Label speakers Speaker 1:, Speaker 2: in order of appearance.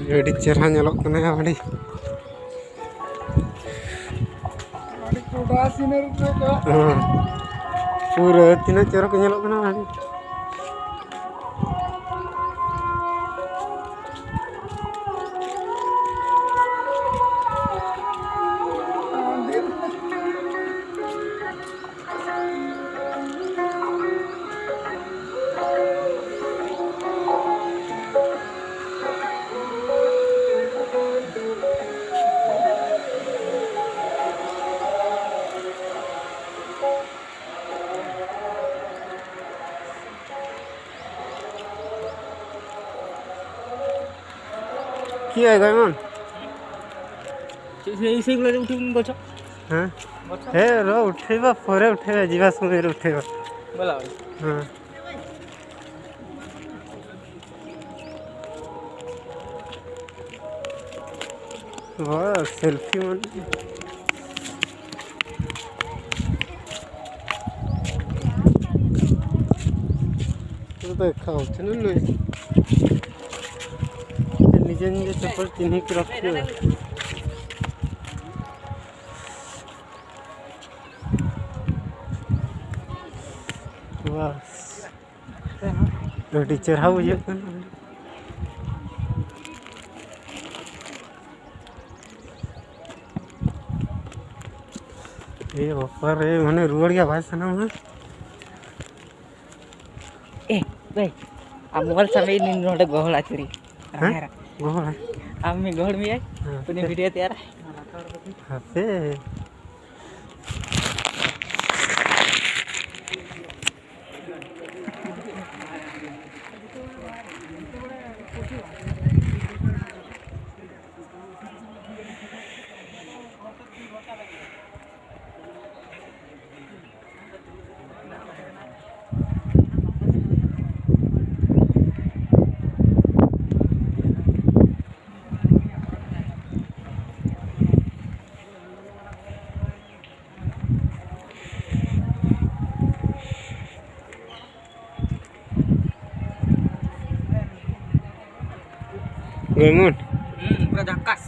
Speaker 1: Jadi cerah nyelok kena ya Wadi. Pura tina cerah nyelok kena Wadi. क्या है गायमान?
Speaker 2: इसे गुला उठे गछ
Speaker 1: हाँ हे रो उठेबा परे उठेबा जीवा समय रे उठेबा
Speaker 2: बोला
Speaker 1: हाँ वाह सेल्फी मन तो देखा होते ना नहीं निजे निजे चप्पल चिन्ह के रखते वाह टीचर हाउ ये बापा रे मैंने रुआड़ गया भाई सना में
Speaker 2: ए भाई आ मोबाइल समय इन नोटे गहला चुरी
Speaker 1: हाँ गोहला
Speaker 2: आम्ही गहळ मी आहे पण व्हिडिओ तयार आहे
Speaker 1: हाते Gimana?
Speaker 2: Udah dakas.